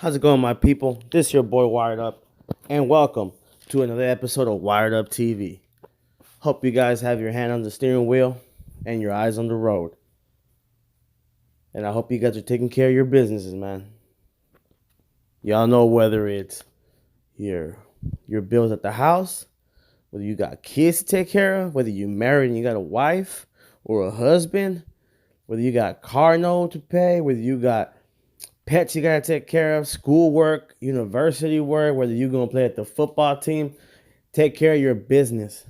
How's it going, my people? This your boy Wired Up, and welcome to another episode of Wired Up TV. Hope you guys have your hand on the steering wheel and your eyes on the road. And I hope you guys are taking care of your businesses, man. Y'all know whether it's your your bills at the house, whether you got kids to take care of, whether you married and you got a wife or a husband, whether you got car note to pay, whether you got pets you gotta take care of, schoolwork, university work, whether you're gonna play at the football team, take care of your business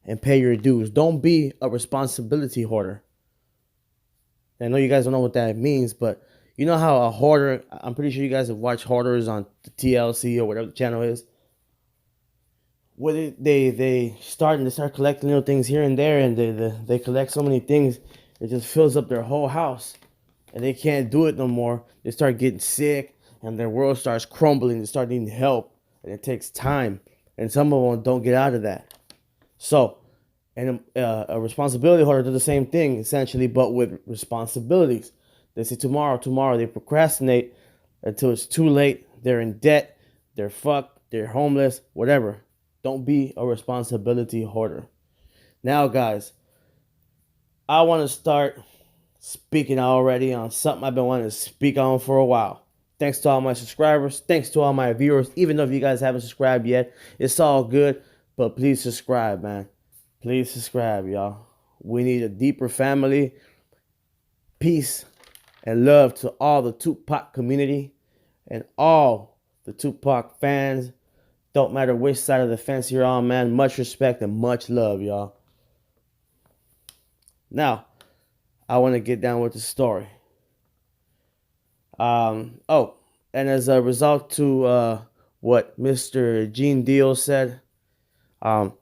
and pay your dues. Don't be a responsibility hoarder. I know you guys don't know what that means, but you know how a hoarder, I'm pretty sure you guys have watched hoarders on the TLC or whatever the channel is. Where they start collecting little things here and there, and they collect so many things, it just fills up their whole house and they can't do it no more. They start getting sick and their world starts crumbling. They start needing help and it takes time. And some of them don't get out of that. So, and a responsibility holder does the same thing essentially, but with responsibilities. They say tomorrow, tomorrow. They procrastinate until it's too late. They're in debt. They're fucked. They're homeless. Whatever. Don't be a responsibility hoarder. Now, guys, I want to start speaking already on something I've been wanting to speak on for a while. Thanks to all my subscribers. Thanks to all my viewers. Even though if you guys haven't subscribed yet, it's all good. But please subscribe, man. Please subscribe, y'all. We need a deeper family. Peace and love to all the Tupac community and all the Tupac fans. Don't matter which side of the fence you're on, man. Much respect and much love, y'all. Now, I want to get down with the story. Oh, and as a result to what Mr. Gene Deal said, um,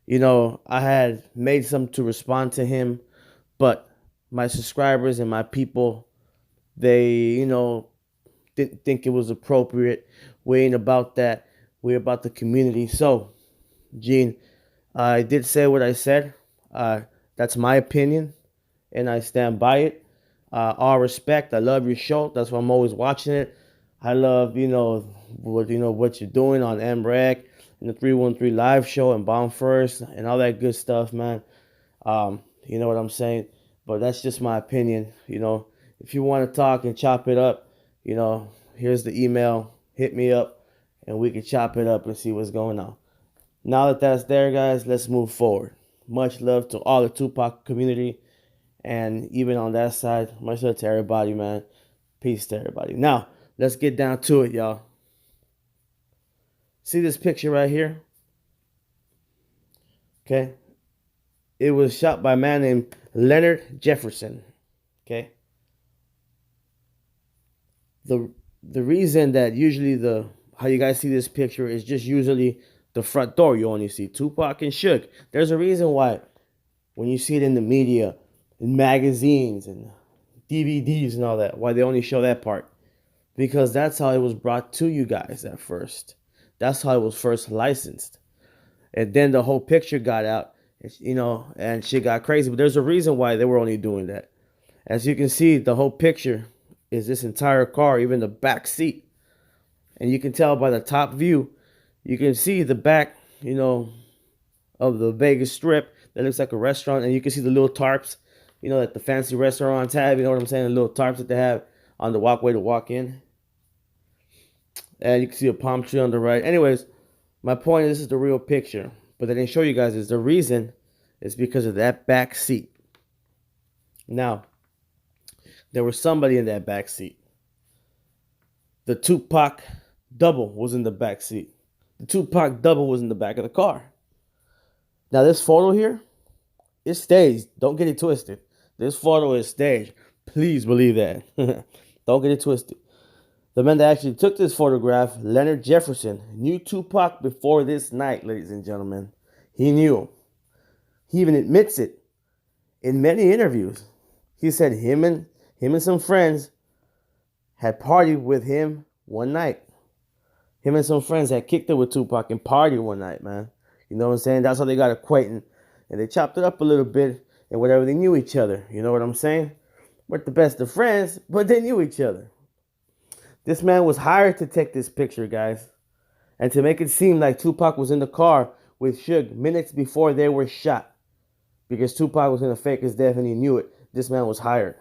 I had made some to respond to him, but my subscribers and my people, they, didn't think it was appropriate. We ain't about that. We're about the community. So, Gene, I did say what I said. That's my opinion, and I stand by it. All respect. I love your show. That's why I'm always watching it. I love, what you're doing on MREC and the 313 live show and Bomb First and all that good stuff, man. You know what I'm saying? But that's just my opinion. If you want to talk and chop it up, here's the email. Hit me up and we can chop it up and see what's going on. Now that that's there, guys, let's move forward. Much love to all the Tupac community. And even on that side, much love to everybody, man. Peace to everybody. Now, let's get down to it, y'all. See this picture right here? Okay. It was shot by a man named Leonard Jefferson. Okay. The reason that usually how you guys see this picture is just usually the front door. You only see Tupac and Suge. There's a reason why when you see it in the media, in magazines and DVDs and all that, why they only show that part. Because that's how it was brought to you guys at first. That's how it was first licensed. And then the whole picture got out, and shit got crazy. But there's a reason why they were only doing that. As you can see, the whole picture is this entire car, even the back seat. And you can tell by the top view, you can see the back, of the Vegas Strip that looks like a restaurant. And you can see the little tarps, that the fancy restaurants have, you know what I'm saying? The little tarps that they have on the walkway to walk in. And you can see a palm tree on the right. Anyways, my point is this is the real picture. But they didn't show you guys is the reason is because of that back seat. Now, there was somebody in that back seat. The Tupac double was in the back seat. The Tupac double was in the back of the car. Now, this photo here, it's staged. Don't get it twisted. This photo is staged. Please believe that. Don't get it twisted. The man that actually took this photograph, Leonard Jefferson, knew Tupac before this night, ladies and gentlemen. He knew him. He even admits it in many interviews. He said him and some friends had partied with him one night. Him and some friends had kicked it with Tupac and partied one night, man. You know what I'm saying? That's how they got acquainted. And they chopped it up a little bit and whatever, they knew each other. You know what I'm saying? Weren't the best of friends, but they knew each other. This man was hired to take this picture, guys, and to make it seem like Tupac was in the car with Suge minutes before they were shot, because Tupac was going to fake his death and he knew it. This man was hired.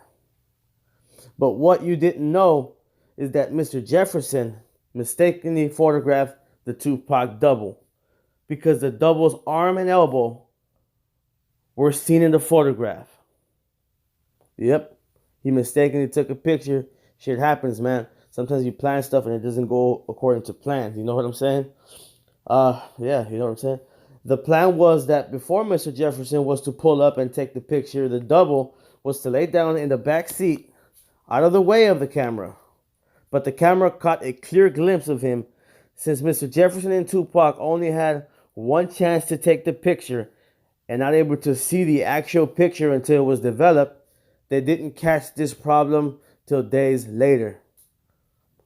But what you didn't know is that Mr. Jefferson mistakenly photographed the Tupac double, because the double's arm and elbow were seen in the photograph. Yep, he mistakenly took a picture. Shit happens, man. Sometimes you plan stuff and it doesn't go according to plan. You know what I'm saying? Yeah, you know what I'm saying? The plan was that before Mr. Jefferson was to pull up and take the picture, the double was to lay down in the back seat out of the way of the camera. But the camera caught a clear glimpse of him. Since Mr. Jefferson and Tupac only had one chance to take the picture and not able to see the actual picture until it was developed, they didn't catch this problem till days later.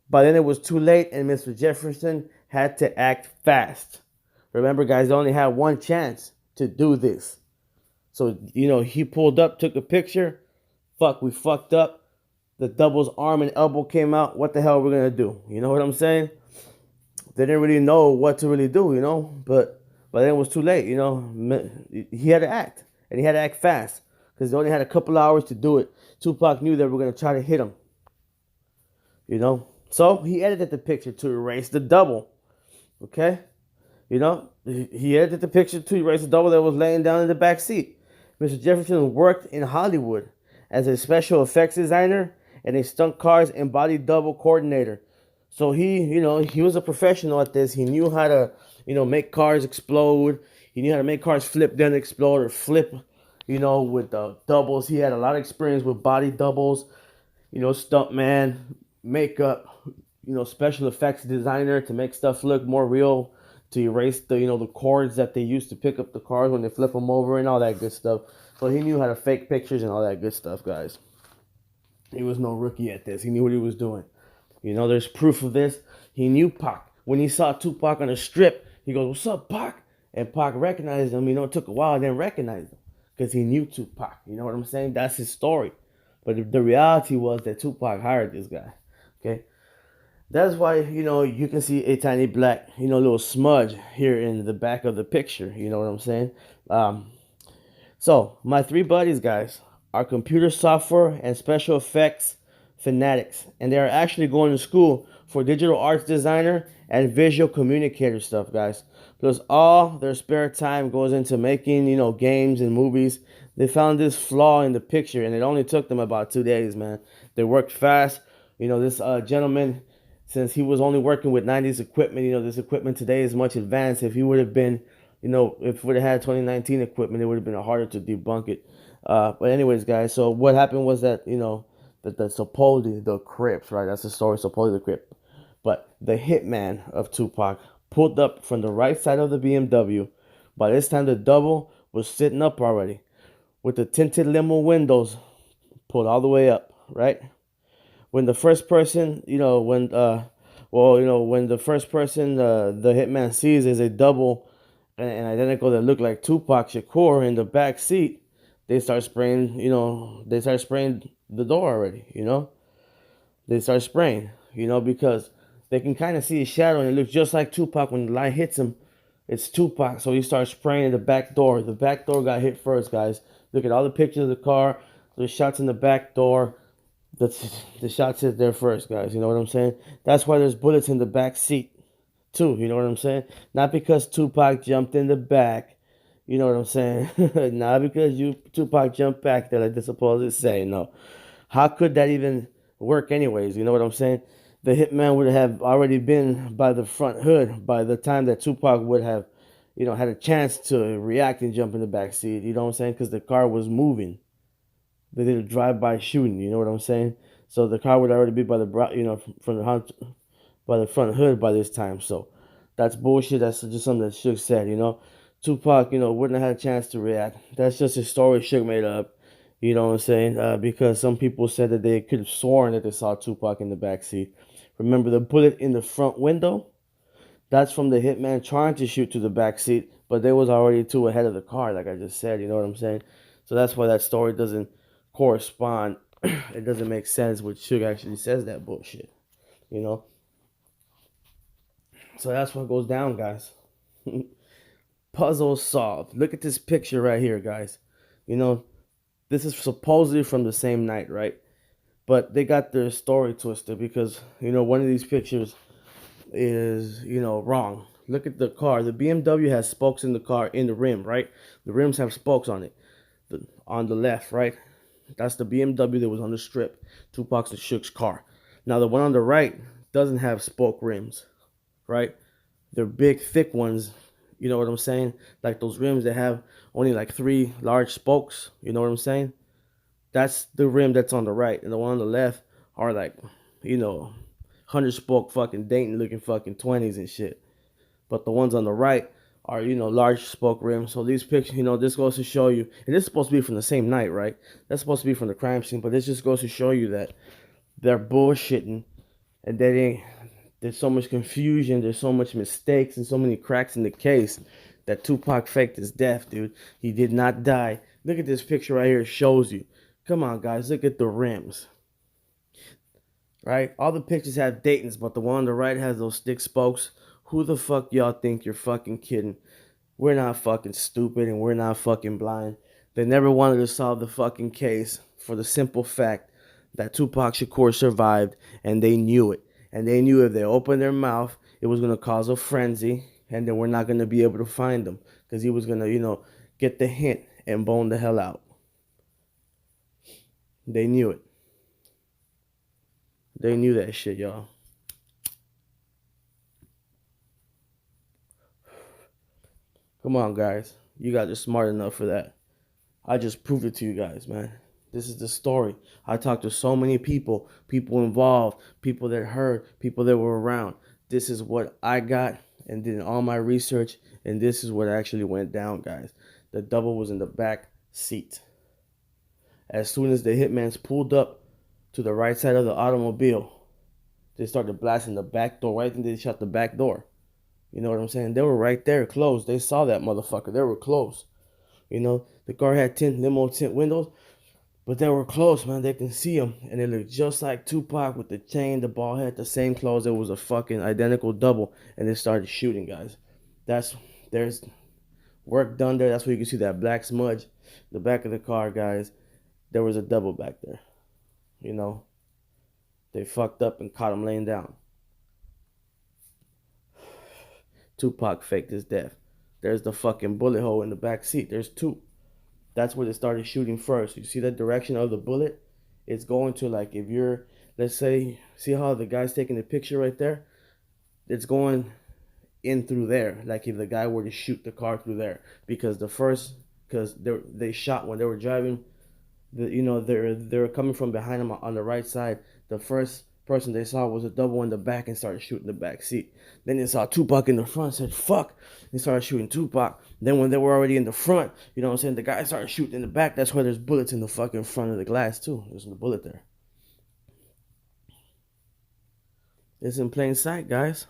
By then it was too late and Mr. Jefferson had to act fast. Remember, guys, they only had one chance to do this. So, he pulled up, took a picture. Fuck, we fucked up. The double's arm and elbow came out. What the hell are we going to do? You know what I'm saying? They didn't really know what to really do, But then it was too late, He had to act. And he had to act fast, because they only had a couple hours to do it. Tupac knew they were going to try to hit him. So he edited the picture to erase the double. Okay? He edited the picture to erase the double that was laying down in the back seat. Mr. Jefferson worked in Hollywood as a special effects designer and a stunt cars and body double coordinator. So he was a professional at this. He knew how to, make cars explode. He knew how to make cars flip, then explode, or flip, with the doubles. He had a lot of experience with body doubles, stuntman, makeup, special effects designer to make stuff look more real, to erase the cords that they used to pick up the cars when they flip them over and all that good stuff. So he knew how to fake pictures and all that good stuff, guys. He was no rookie at this. He knew what he was doing. There's proof of this. He knew Pac. When he saw Tupac on the strip, he goes, "What's up, Pac?" And Pac recognized him. It took a while, then recognized him, because he knew Tupac. You know what I'm saying? That's his story. But the reality was that Tupac hired this guy. Okay? That's why, you can see a tiny black, little smudge here in the back of the picture. You know what I'm saying? So, my three buddies, guys, are computer software and special effects fanatics. And they are actually going to school for digital arts designer and visual communicator stuff, guys. Plus, all their spare time goes into making, games and movies. They found this flaw in the picture, and it only took them about 2 days, man. They worked fast. This gentleman, since he was only working with 90s equipment, this equipment today is much advanced. If he would have been, if we would have had 2019 equipment, it would have been harder to debunk it. But anyways, guys, so what happened was that, that supposedly the Crips, right? That's the story, supposedly the Crips. But the hitman of Tupac pulled up from the right side of the BMW. By this time, the double was sitting up already, with the tinted limo windows pulled all the way up, right? When the first person, when the first person the hitman sees is a double and identical that look like Tupac Shakur in the back seat, they start spraying, the door already, They start spraying, because they can kind of see his shadow and it looks just like Tupac. When the light hits him, it's Tupac. So he starts spraying the back door. The back door got hit first, guys. Look at all the pictures of the car. The shots in the back door. The shots hit there first, guys. You know what I'm saying? That's why there's bullets in the back seat, too. You know what I'm saying? Not because Tupac jumped in the back. You know what I'm saying? Not because Tupac jumped back there like they're supposed to say. No. How could that even work anyways? You know what I'm saying? The hitman would have already been by the front hood by the time that Tupac would have, had a chance to react and jump in the back seat. You know what I'm saying? Because the car was moving. They did a drive-by shooting. You know what I'm saying? So the car would already be by the, from the by the front hood by this time. So that's bullshit. That's just something that Suge said. Tupac, wouldn't have had a chance to react. That's just a story Suge made up. You know what I'm saying? Because some people said that they could have sworn that they saw Tupac in the back seat. Remember the bullet in the front window? That's from the hitman trying to shoot to the back seat, but they was already too ahead of the car, like I just said. You know what I'm saying? So that's why that story doesn't correspond. It doesn't make sense when Suge actually says that bullshit. you know. So that's what goes down, guys. Puzzle solved. Look at this picture right here, guys. You know, this is supposedly from the same night, right? But they got their story twisted because, one of these pictures is, wrong. Look at the car. The BMW has spokes in the car, in the rim, right? The rims have spokes on it. On the left, right? That's the BMW that was on the strip. Tupac's and Shook's car. Now, the one on the right doesn't have spoke rims, right? They're big, thick ones. You know what I'm saying? Like those rims that have only like 3 large spokes. You know what I'm saying? That's the rim that's on the right. And the one on the left are like, 100 spoke fucking Dayton looking fucking 20s and shit. But the ones on the right are, large spoke rims. So these pictures, this goes to show you, and this is supposed to be from the same night, right? That's supposed to be from the crime scene, but this just goes to show you that they're bullshitting and there's so much confusion, there's so much mistakes and so many cracks in the case that Tupac faked his death, dude. He did not die. Look at this picture right here, it shows you. Come on, guys, look at the rims. Right? All the pictures have Dayton's, but the one on the right has those stick spokes. Who the fuck y'all think you're fucking kidding? We're not fucking stupid and we're not fucking blind. They never wanted to solve the fucking case for the simple fact that Tupac Shakur survived, and they knew it. And they knew if they opened their mouth, it was going to cause a frenzy, and then we're not going to be able to find him because he was going to, get the hint and bone the hell out. They knew it. They knew that shit, y'all. Come on, guys. You guys are smart enough for that. I just proved it to you guys, man. This is the story. I talked to so many people involved, people that heard, people that were around. This is what I got and did all my research, and this is what actually went down, guys. The double was in the back seat. As soon as the hitmans pulled up to the right side of the automobile, they started blasting the back door. Why didn't they shut the back door? You know what I'm saying? They were right there, close. They saw that motherfucker. They were close. The car had limo tint windows, but they were close, man. They can see him, and it looked just like Tupac with the chain, the ball head, the same clothes. It was a fucking identical double, and they started shooting, guys. There's work done there. That's where you can see that black smudge, the back of the car, guys. There was a double back there. They fucked up and caught him laying down. Tupac faked his death. There's the fucking bullet hole in the back seat. There's 2. That's where they started shooting first. You see the direction of the bullet? It's going to, like, if you're, let's say, see how the guy's taking the picture right there? It's going in through there. Like if the guy were to shoot the car through there. Because they shot when they were driving. They're coming from behind them on the right side. The first person they saw was a double in the back and started shooting the back seat. Then they saw Tupac in the front, said fuck, they started shooting Tupac. Then when they were already in the front, the guy started shooting in the back. That's why there's bullets in the fucking front of the glass too. There's a bullet there. It's in plain sight, guys.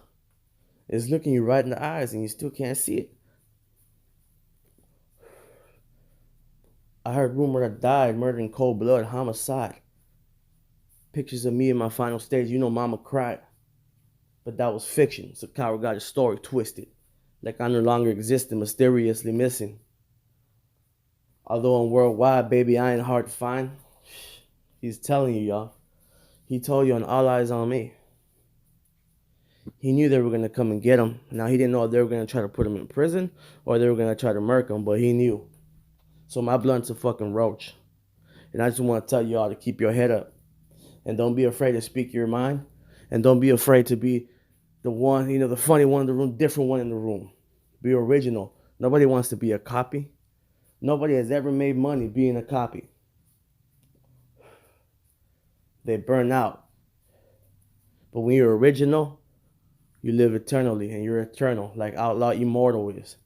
It's looking you right in the eyes and you still can't see it. I heard rumor that died, murdered in cold blood, homicide. Pictures of me in my final stage. Mama cried. But that was fiction. So Coward got his story twisted. Like I no longer existed, mysteriously missing. Although I'm worldwide, baby, I ain't hard to find. He's telling you, y'all. He told you on All Eyes on Me. He knew they were going to come and get him. Now, he didn't know if they were going to try to put him in prison or they were going to try to murk him, but he knew. So my blunt's a fucking roach. And I just want to tell y'all to keep your head up. And don't be afraid to speak your mind. And don't be afraid to be the one, the funny one in the room, different one in the room. Be original. Nobody wants to be a copy. Nobody has ever made money being a copy. They burn out. But when you're original, you live eternally and you're eternal, like Outlaw Immortal is.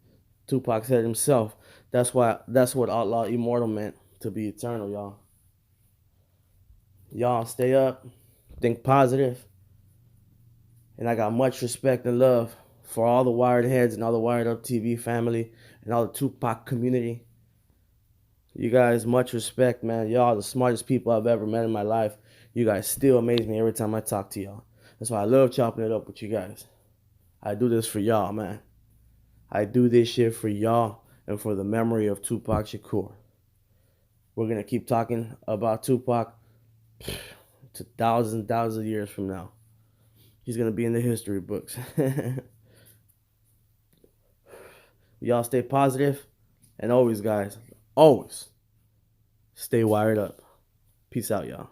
Tupac said himself. That's what Outlaw Immortal meant, to be eternal, y'all. Y'all stay up, think positive. And I got much respect and love for all the Wired Heads and all the Wired Up TV family and all the Tupac community. You guys, much respect, man. Y'all are the smartest people I've ever met in my life. You guys still amaze me every time I talk to y'all. That's why I love chopping it up with you guys. I do this for y'all, man. I do this shit for y'all and for the memory of Tupac Shakur. We're gonna keep talking about Tupac to thousands of years from now. He's gonna be in the history books. Y'all stay positive, and always, guys, always stay wired up. Peace out, y'all.